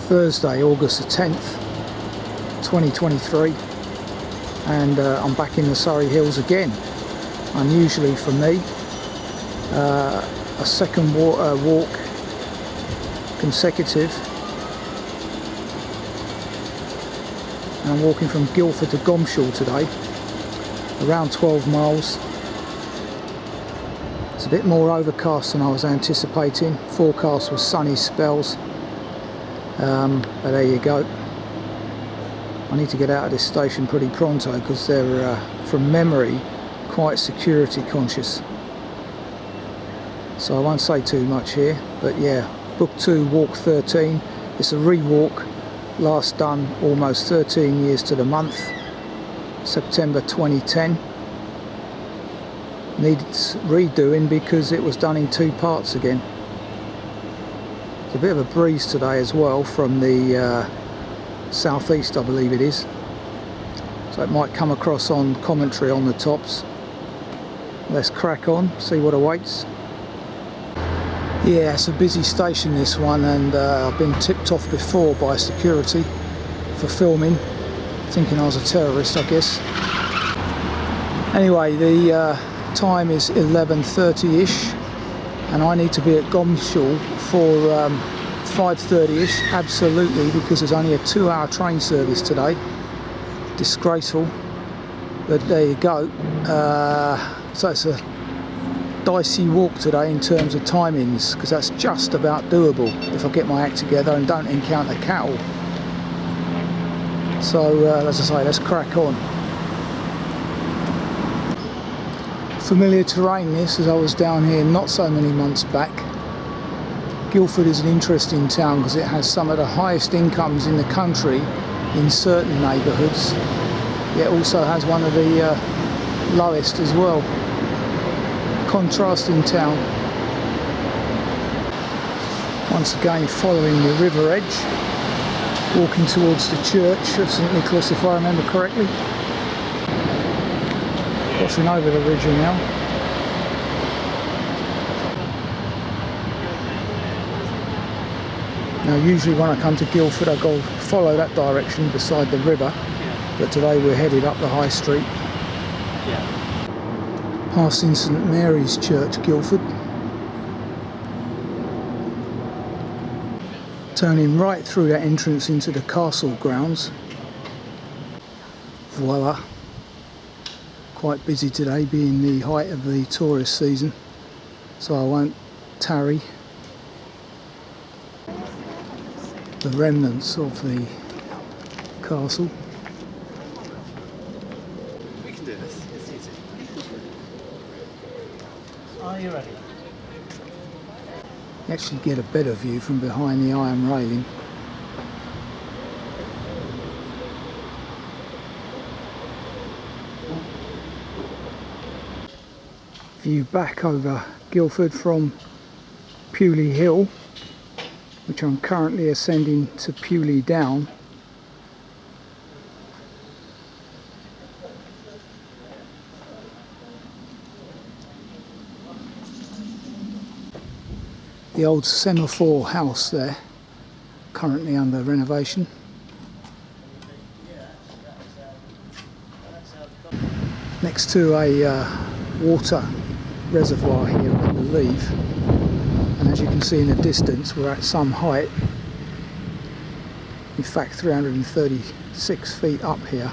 Thursday, August the 10th, 2023, and I'm back in the Surrey Hills again. Unusually for me, a second walk consecutive, and I'm walking from Guildford to Gomshall today, around 12 miles. It's a bit more overcast than I was anticipating. Forecast was sunny spells, but there you go. I need to get out of this station pretty pronto because they're, from memory, quite security conscious. So I won't say too much here, but yeah, book 2, walk 13. It's a rewalk, last done almost 13 years to the month, September 2010. Needs redoing because it was done in 2 parts again. There's a bit of a breeze today as well from the southeast, I believe it is, so it might come across on commentary on the tops. Let's crack on, see what awaits. Yeah, it's a busy station, this one, and I've been tipped off before by security for filming, thinking I was a terrorist, I guess. Anyway, the time is 11:30ish, and I need to be at Gomshall for 5:30ish, absolutely, because there's only a 2-hour train service today. Disgraceful, but there you go. So it's a dicey walk today in terms of timings, because that's just about doable if I get my act together and don't encounter cattle. So as I say, let's crack on. Familiar terrain this, as I was down here not so many months back. Guildford is an interesting town because it has some of the highest incomes in the country in certain neighbourhoods, yet also has one of the lowest as well. Contrasting town. Once again following the river edge, walking towards the church of St. Nicholas, if I remember correctly. Crossing over the ridge now. Now usually when I come to Guildford I go follow that direction beside the river, but today we're headed up the high street. Passing St. Mary's Church, Guildford. Turning right through that entrance into the castle grounds. Voila. Quite busy today, being the height of the tourist season, so I won't tarry. The remnants of the castle. We can do this. It's easy. Are you ready? You actually get a better view from behind the iron railing. View back over Guildford from Pewley Hill, which I'm currently ascending to Pewley Down. The old semaphore house there, currently under renovation. Next to a water reservoir here, I believe, and as you can see in the distance we're at some height, in fact 336 feet up here,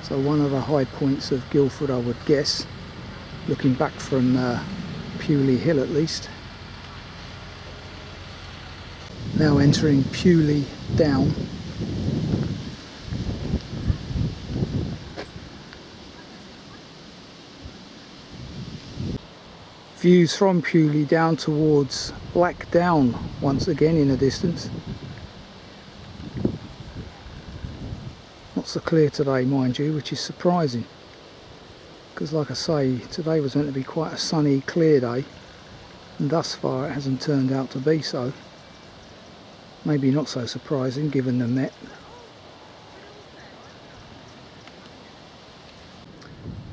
so one of the high points of Guildford, I would guess, looking back from Pewley Hill at least. Now entering Pewley Down. Views from Pewley down towards Black Down once again in the distance. Not so clear today, mind you, which is surprising, because like I say, today was meant to be quite a sunny, clear day, and thus far it hasn't turned out to be so. Maybe not so surprising given the net.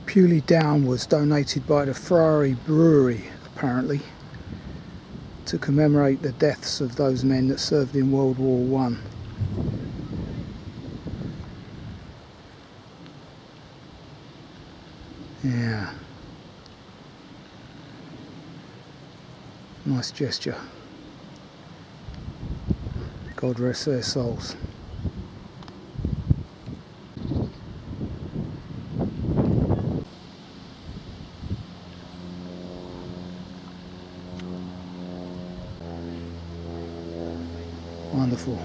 Pewley Down was donated by the Friary Brewery, apparently, to commemorate the deaths of those men that served in World War One. Yeah, nice gesture. God rest their souls. Wonderful.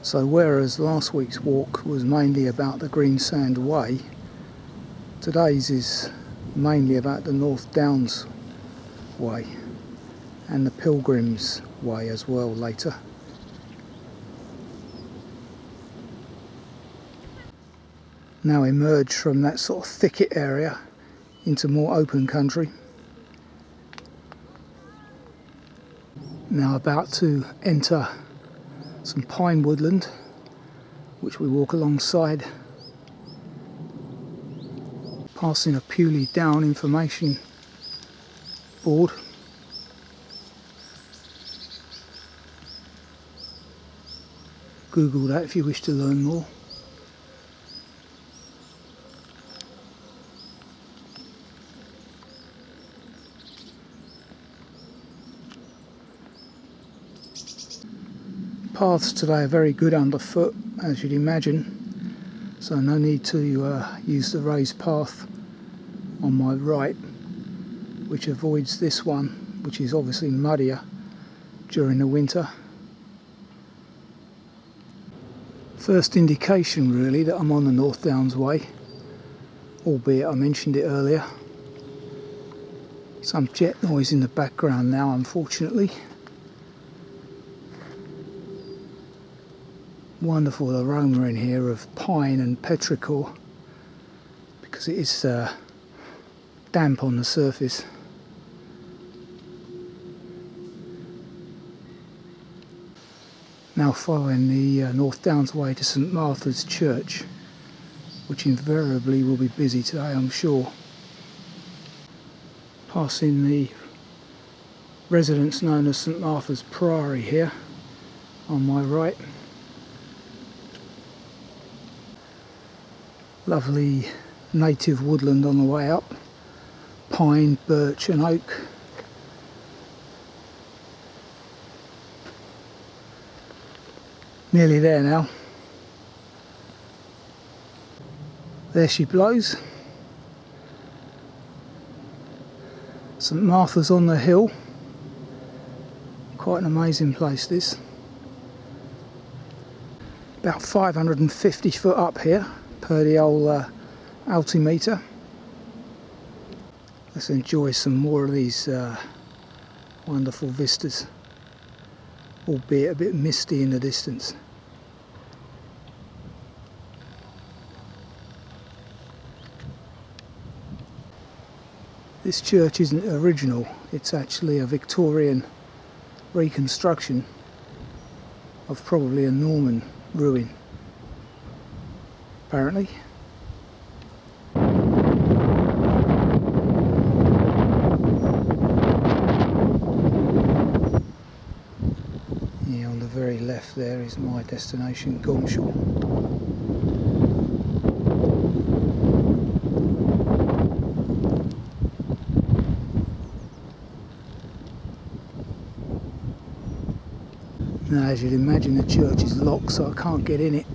So whereas last week's walk was mainly about the Greensand Way, today's is mainly about the North Downs Way and the Pilgrims Way as well later. Now emerge from that sort of thicket area into more open country. Now about to enter some pine woodland, which we walk alongside, passing a Pewley Down information board. Google that if you wish to learn more. Paths today are very good underfoot, as you'd imagine, so no need to use the raised path on my right, which avoids this one, which is obviously muddier during the winter. First indication really that I'm on the North Downs Way, albeit I mentioned it earlier. Some jet noise in the background now, unfortunately. Wonderful aroma in here of pine and petrichor, because it is damp on the surface. Now following the North Downs Way to St Martha's Church, which invariably will be busy today, I'm sure. Passing the residence known as St Martha's Priory here on my right. Lovely native woodland on the way up, pine, birch and oak. Nearly there now. There she blows. St Martha's on the hill. Quite an amazing place this. About 550 foot up here per the old altimeter. Let's enjoy some more of these wonderful vistas, albeit a bit misty in the distance. This church isn't original, it's actually a Victorian reconstruction of probably a Norman ruin, apparently. Yeah, on the very left there is my destination, Gomshall. Now, as you'd imagine, the church is locked, so I can't get in it.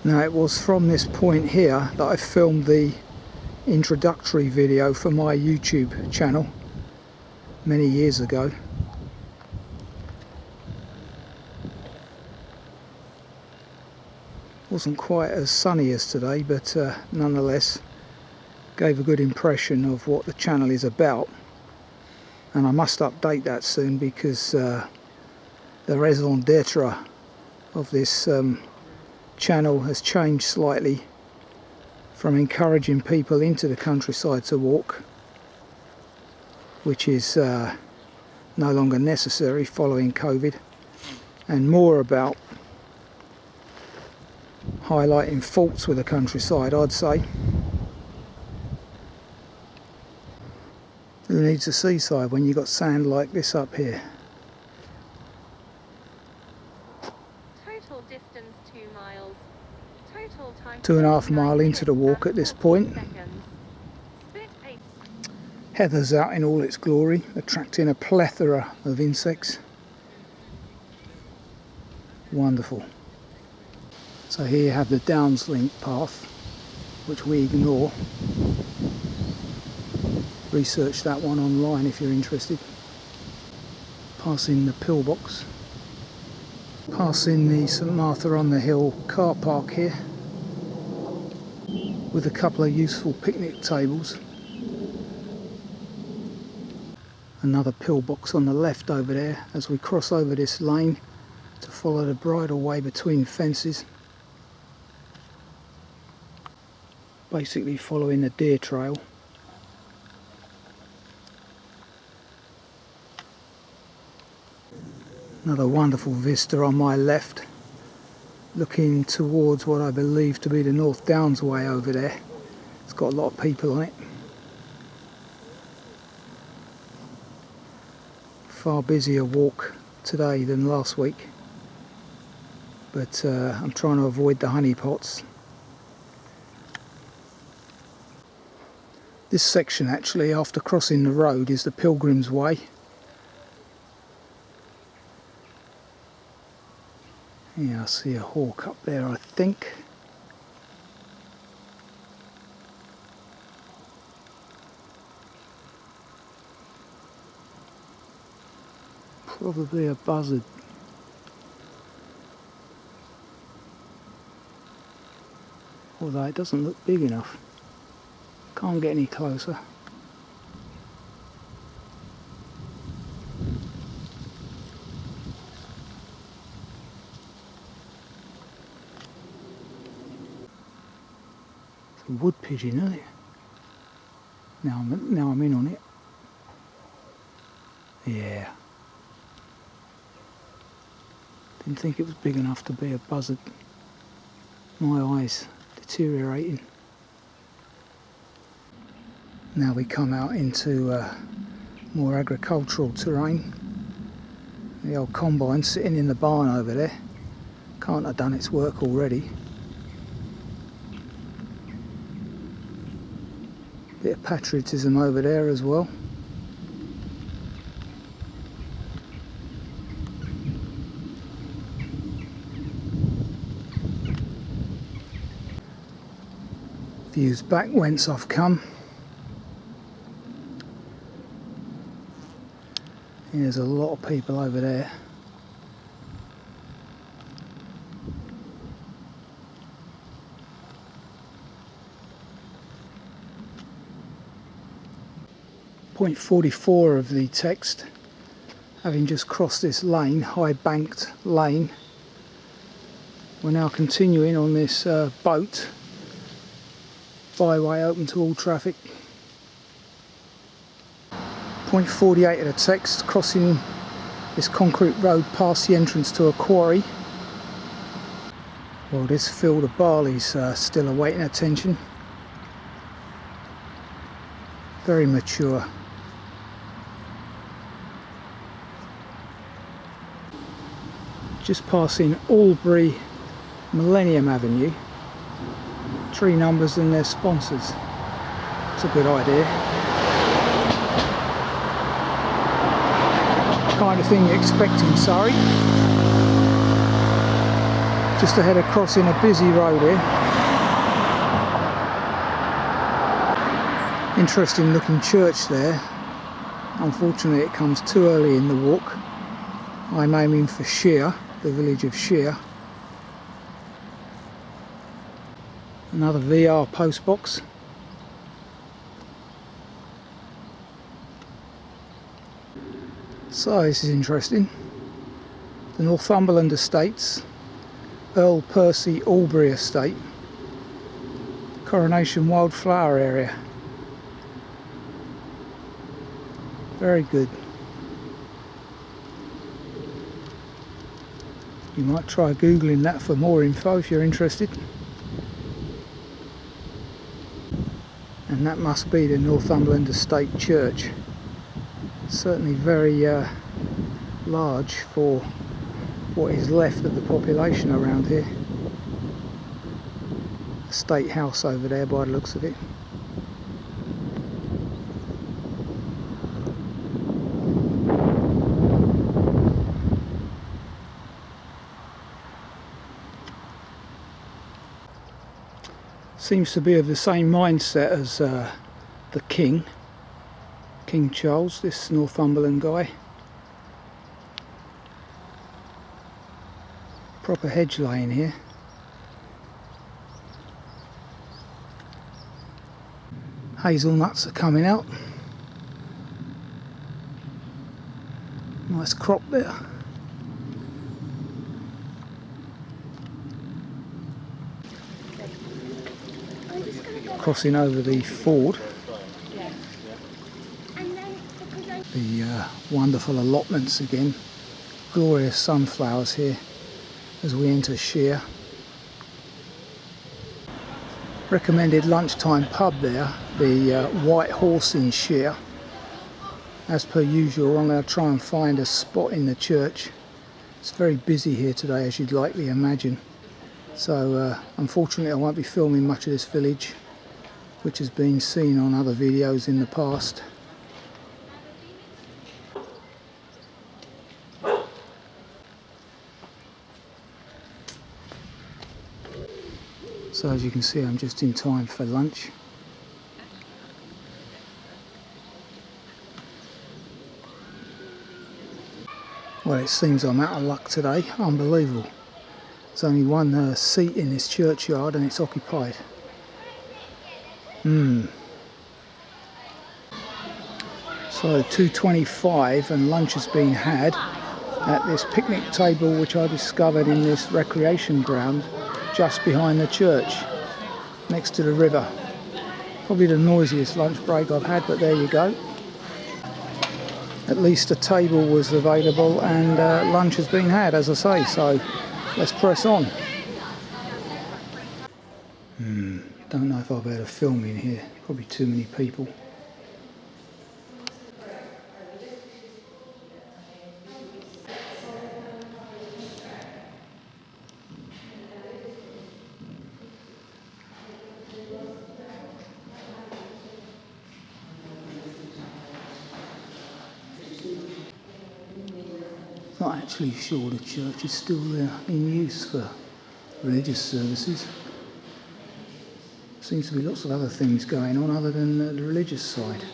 Now, it was from this point here that I filmed the introductory video for my YouTube channel many years ago. Wasn't quite as sunny as today, but nonetheless gave a good impression of what the channel is about, and I must update that soon because the raison d'etre of this channel has changed slightly from encouraging people into the countryside to walk, which is no longer necessary following COVID, and more about highlighting faults with the countryside, I'd say. Who needs a seaside when you've got sand like this up here? Total distance 2 miles. Total time 2.5 miles into the walk at this point. Split 8. Heather's out in all its glory, attracting a plethora of insects. Wonderful. So here you have the Downs link path, which we ignore. Research that one online if you're interested. Passing the pillbox. Passing the St Martha on the Hill car park here, with a couple of useful picnic tables. Another pillbox on the left over there as we cross over this lane to follow the bridleway between fences. Basically following the deer trail. Another wonderful vista on my left, looking towards what I believe to be the North Downs way over there. It's got a lot of people on it. Far busier walk today than last week, but I'm trying to avoid the honey pots. This section actually, after crossing the road, is the Pilgrims Way. Yeah, I see a hawk up there, I think. Probably a buzzard. Although it doesn't look big enough. Can't get any closer. It's a wood pigeon, isn't it? Now I'm in on it. Yeah. Didn't think it was big enough to be a buzzard. My eyes deteriorating. Now we come out into more agricultural terrain. The old combine sitting in the barn over there. Can't have done its work already. Bit of patriotism over there as well. Views back whence I've come. There's a lot of people over there. Point 44 of the text, having just crossed this lane, high banked lane, we're now continuing on this boat byway open to all traffic. Point 48 of the text, crossing this concrete road past the entrance to a quarry. Well, this field of barley's still awaiting attention. Very mature. Just passing Albury Millennium Avenue. Tree numbers and their sponsors. It's a good idea. Kind of thing you expect in Surrey. Just ahead of crossing a busy road here. Interesting looking church there. Unfortunately it comes too early in the walk. I'm aiming for Shere, the village of Shere. Another VR postbox. So this is interesting. The Northumberland Estates, Earl Percy Albury Estate, Coronation wildflower area. Very good. You might try googling that for more info if you're interested. And that must be the Northumberland Estate Church. Certainly very large for what is left of the population around here. State house over there by the looks of it. Seems to be of the same mindset as the King Charles, this Northumberland guy. Proper hedge laying here. Hazelnuts are coming out. Nice crop there. Crossing over the ford. The wonderful allotments again. Glorious sunflowers here as we enter Shere. Recommended lunchtime pub there, the White Horse in Shere. As per usual, I'm going to try and find a spot in the church. It's very busy here today, as you'd likely imagine. So unfortunately I won't be filming much of this village, which has been seen on other videos in the past. So as you can see, I'm just in time for lunch. Well, it seems I'm out of luck today. Unbelievable. There's only one seat in this churchyard and it's occupied. So 2:25 and lunch has been had at this picnic table which I discovered in this recreation ground just behind the church, next to the river. Probably the noisiest lunch break I've had, but there you go. At least a table was available and lunch has been had, as I say, so let's press on. Don't know if I'll be able to film in here, probably too many people. Not actually sure the church is still there in use for religious services. Seems to be lots of other things going on other than the religious side.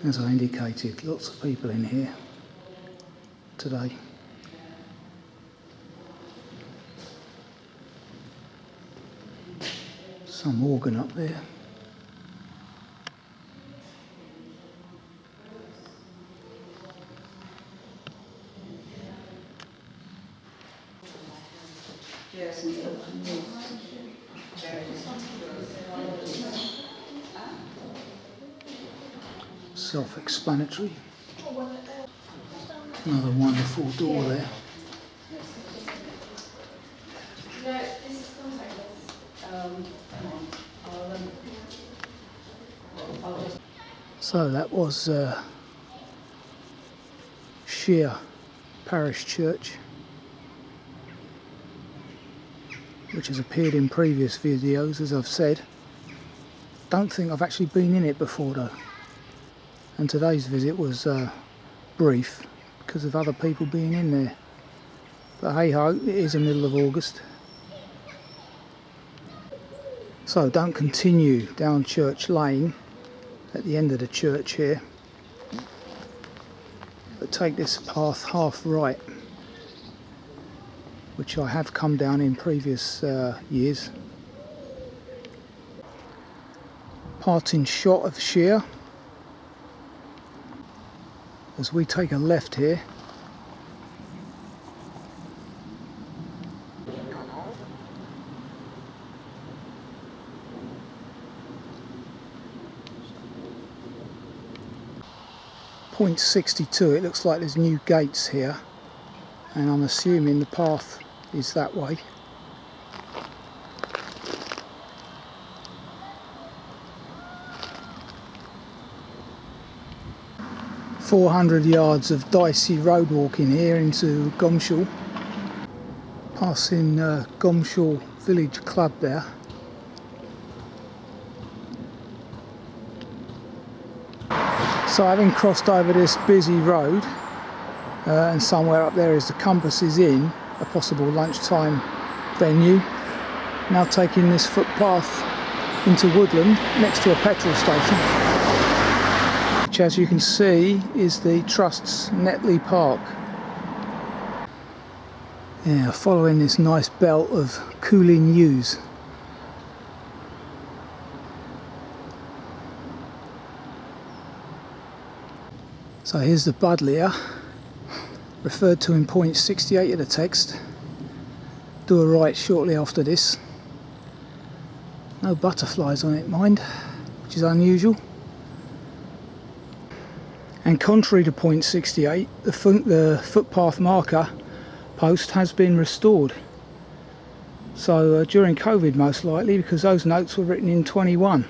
As I indicated, lots of people in here today. Some organ up there. Self-explanatory. Another wonderful door there. So that was Shere Parish Church, which has appeared in previous videos, as I've said. Don't think I've actually been in it before though, and today's visit was brief because of other people being in there. But hey ho, it is the middle of August. So don't continue down Church Lane at the end of the church here, but take this path half right, which I have come down in previous years. parting shot of Shere as we take a left here. Point 62, it looks like there's new gates here, and I'm assuming the path is that way. "400 yards of dicey road walking here into Gomshall." Passing Gomshall Village Club there. So having crossed over this busy road, and somewhere up there is the Compasses Inn, a possible lunchtime venue, now taking this footpath into woodland next to a petrol station, which, as you can see, is the Trust's Netley Park. Yeah, following this nice belt of cooling yews. So here's the Budlier, referred to in point 68 of the text. Do a right shortly after this. No butterflies on it, mind, which is unusual. And contrary to point 68, the footpath marker post has been restored. So during COVID most likely, because those notes were written in 21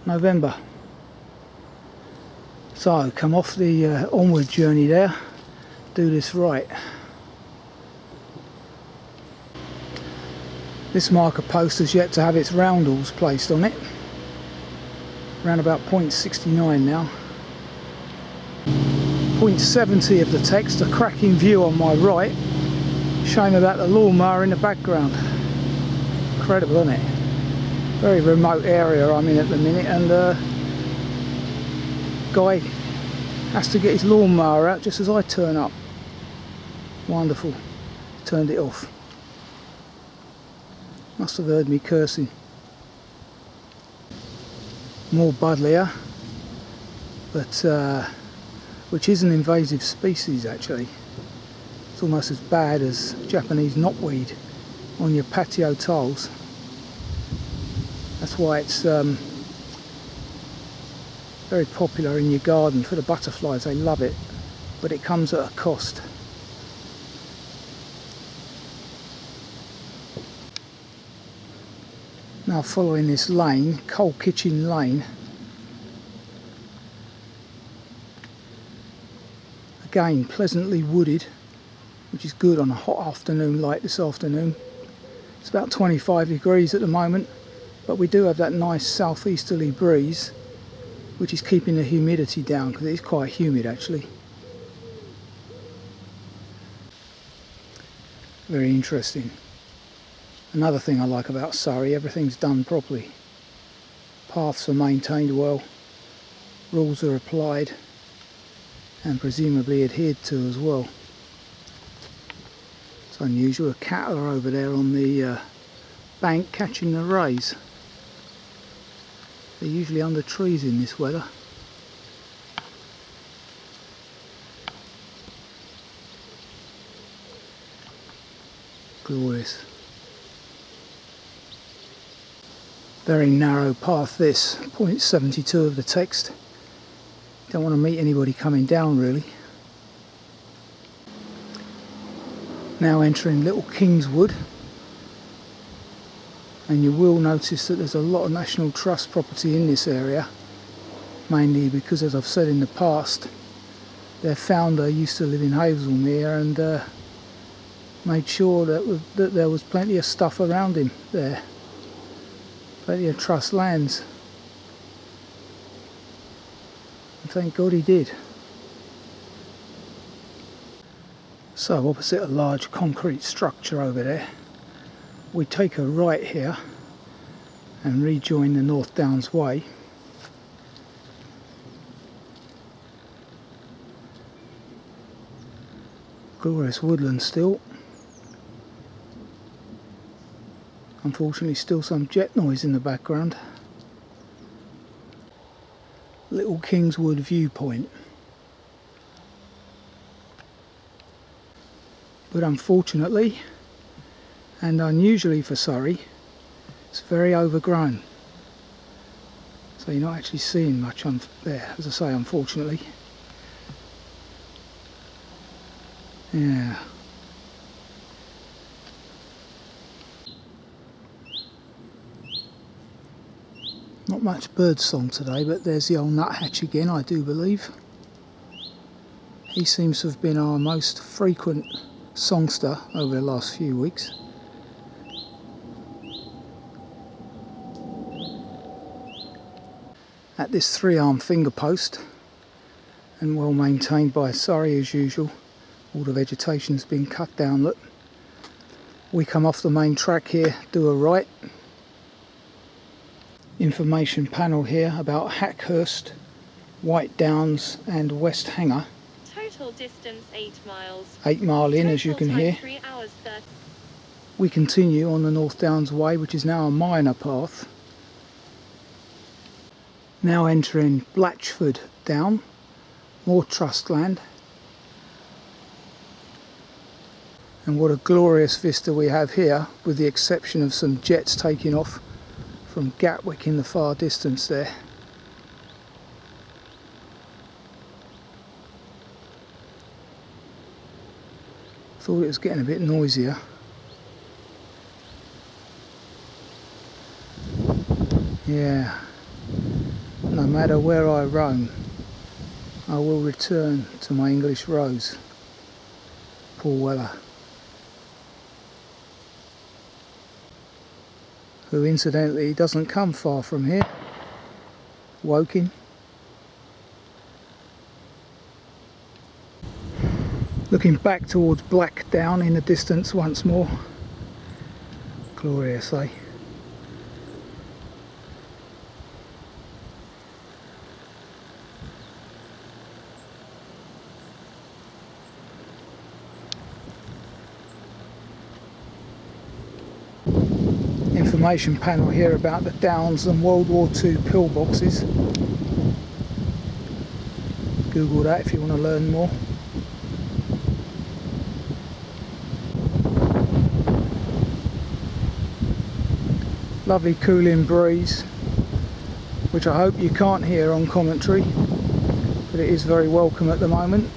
November. So come off the onward journey there, do this right. This marker post has yet to have its roundels placed on it. Around about point 69 now. Point 70 of the text, a cracking view on my right. Shame about the lawnmower in the background. Incredible, isn't it? Very remote area I'm in at the minute, and guy has to get his lawnmower out just as I turn up. Wonderful. Turned it off. Must have heard me cursing. More Budlier, but which is an invasive species actually. It's almost as bad as Japanese knotweed on your patio tiles. That's why it's very popular in your garden for the butterflies. They love it, but it comes at a cost. Now following this lane, Coal Kitchen Lane. Again pleasantly wooded, which is good on a hot afternoon like this afternoon. It's about 25 degrees at the moment, but we do have that nice southeasterly breeze, which is keeping the humidity down, because it is quite humid actually. Very interesting. Another thing I like about Surrey, everything's done properly. Paths are maintained well, rules are applied and presumably adhered to as well. It's unusual, cattle are over there on the bank catching the rays. They're usually under trees in this weather. Glorious. Very narrow path this, point 72 of the text. Don't want to meet anybody coming down really. Now entering Little Kingswood, and you will notice that there's a lot of National Trust property in this area, mainly because, as I've said in the past, their founder used to live in Hazelmere and made sure that there was plenty of stuff around him there, plenty of trust lands, and thank God he did. So opposite a large concrete structure over there, we take a right here and rejoin the North Downs Way. Glorious woodland still. Unfortunately still some jet noise in the background. Little Kingswood viewpoint. But unfortunately, and unusually for Surrey, it's very overgrown. So you're not actually seeing much on there, as I say, unfortunately. Yeah. Not much bird song today, but there's the old nuthatch again, I do believe. He seems to have been our most frequent songster over the last few weeks. At this 3-arm finger post, and well maintained by Surrey as usual, all the vegetation's been cut down. Look, we come off the main track here, do a right. Information panel here about Hackhurst, White Downs and West Hanger. Total distance 8 miles. 8 mile in, as you Total can time hear. 3 hours 30. We continue on the North Downs Way, which is now a minor path. Now entering Blatchford Down, more trust land. And what a glorious vista we have here, with the exception of some jets taking off from Gatwick in the far distance there. Thought it was getting a bit noisier. Yeah, no matter where I roam, I will return to my English rose. Paul Weller, who incidentally doesn't come far from here, Woking. Looking back towards Blackdown in the distance once more. Glorious, eh? Information panel here about the Downs and World War II pillboxes. Google that if you want to learn more. Lovely cooling breeze, which I hope you can't hear on commentary, but it is very welcome at the moment.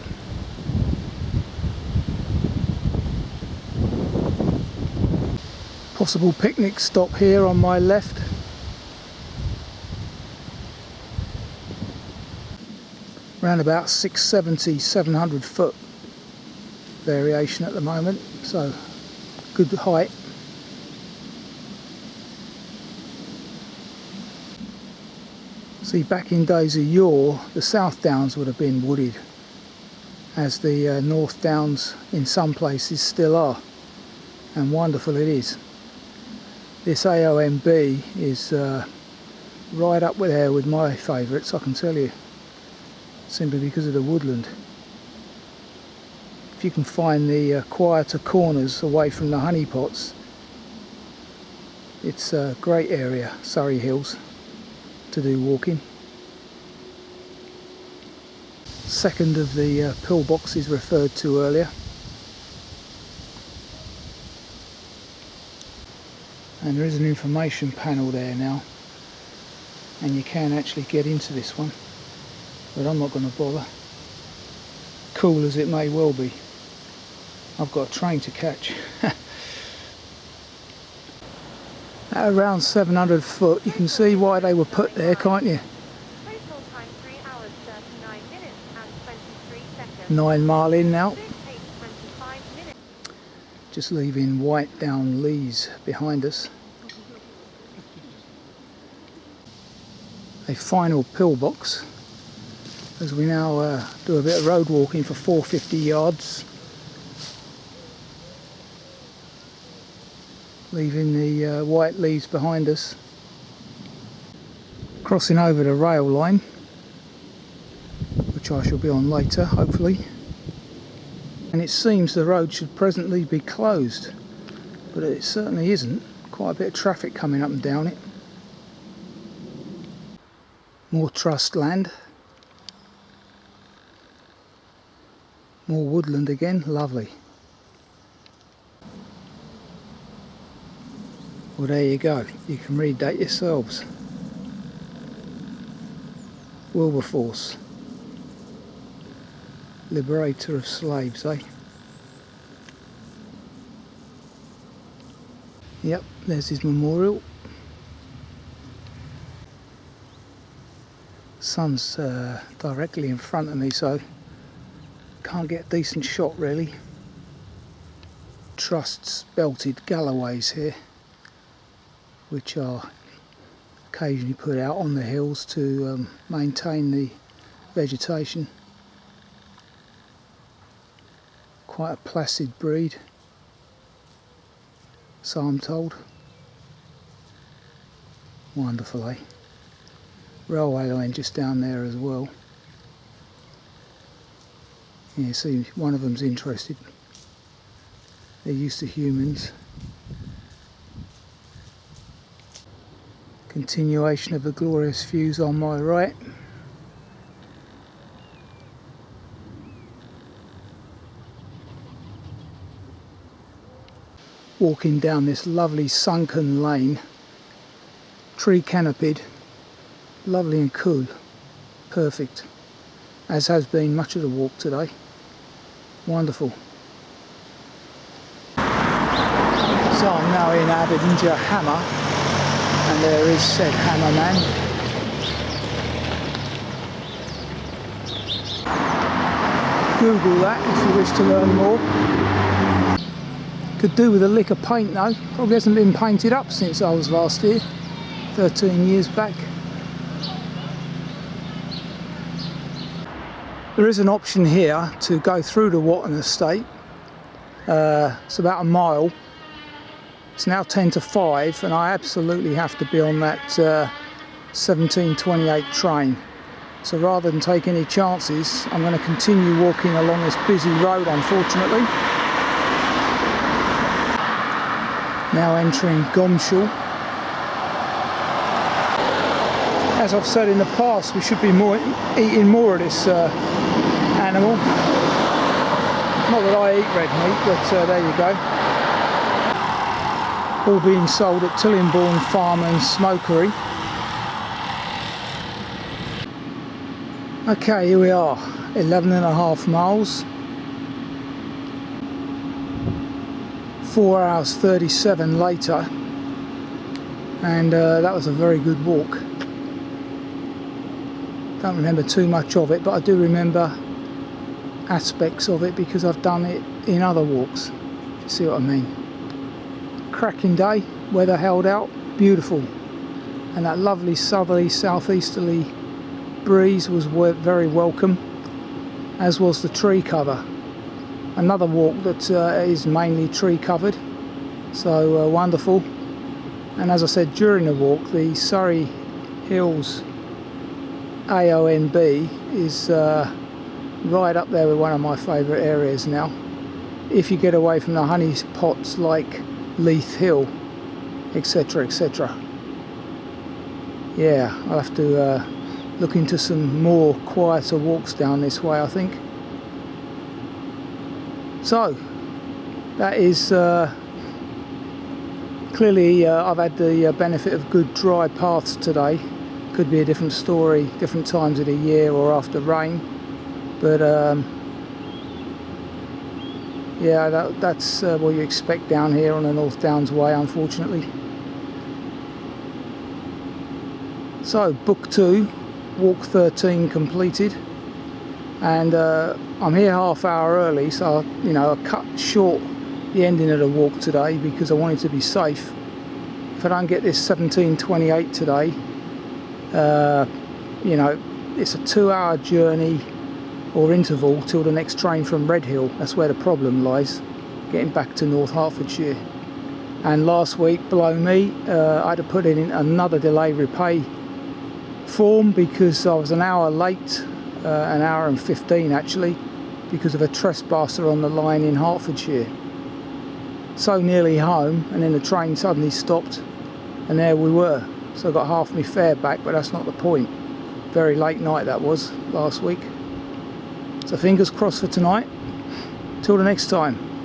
Possible picnic stop here on my left. Around about 670, 700 foot variation at the moment, so good height. See, back in days of yore, the South Downs would have been wooded, as the North Downs in some places still are, and wonderful it is. This AOMB is right up there with my favourites, I can tell you, simply because of the woodland. If you can find the quieter corners away from the honeypots, it's a great area, Surrey Hills, to do walking. Second of the pillboxes referred to earlier. And there is an information panel there now, and you can actually get into this one, but I'm not going to bother, cool as it may well be. I've got a train to catch. At around 700 foot, you can see why they were put there, can't you? Total time 3 hours 39 minutes and 23 seconds. 9 mile in now. 25 minutes. Just leaving White Down Lees behind us. A final pillbox as we now do a bit of road walking for 450 yards, leaving the white leaves behind us, crossing over the rail line, which I shall be on later hopefully. And it seems the road should presently be closed, but it certainly isn't. Quite a bit of traffic coming up and down it. More trust land. More woodland again, lovely. Well, there you go, you can read that yourselves. Wilberforce, liberator of slaves, eh? Yep, there's his memorial. Sun's directly in front of me, so can't get a decent shot really. Trusts belted Galloways here, which are occasionally put out on the hills to maintain the vegetation. Quite a placid breed, so I'm told. Wonderful, eh? Railway line just down there as well. Yeah, see, one of them's interested. They're used to humans. Continuation of the glorious views on my right. Walking down this lovely sunken lane, tree canopied, lovely and cool, perfect, as has been much of the walk today. Wonderful. So I'm now in Aberdeenshire Hammer, and there is said Hammer Man. Google that if you wish to learn more. Could do with a lick of paint though, probably hasn't been painted up since I was last here, 13 years back. There is an option here to go through the Watton estate. It's about a mile. It's now 10 to 5 and I absolutely have to be on that 1728 train. So rather than take any chances, I'm going to continue walking along this busy road, unfortunately. Now entering Gomshall. As I've said in the past, we should be eating more of this animal. Not that I eat red meat, but there you go. All being sold at Tillingbourne Farm and Smokery. Okay, here we are, 11.5 miles. 4 hours 37 later, and that was a very good walk. Don't remember too much of it, but I do remember aspects of it because I've done it in other walks, if you see what I mean. Cracking day, weather held out, beautiful, and that lovely southerly southeasterly breeze was very welcome, as was the tree cover. Another walk that is mainly tree covered, so wonderful. And as I said during the walk, the Surrey Hills AONB is right up there with one of my favourite areas now, if you get away from the honey pots like Leith Hill, etc, etc. Yeah, I'll have to look into some more quieter walks down this way, I think. So that is clearly I've had the benefit of good dry paths today. Could be a different story different times of the year or after rain, but yeah, that's what you expect down here on the North Downs Way, unfortunately. So book 2, walk 13 completed, and I'm here half hour early, so you know, I cut short the ending of the walk today because I wanted to be safe. If I don't get this 1728 today, you know, it's a 2-hour journey or interval till the next train from Redhill. That's where the problem lies, getting back to North Hertfordshire. And last week, below me, I had to put in another delay repay form because I was an hour late, an hour and 15 actually, because of a trespasser on the line in Hertfordshire. So nearly home, and then the train suddenly stopped, and there we were. So I got half my fare back, but that's not the point. Very late night that was, last week. So fingers crossed for tonight. Till the next time.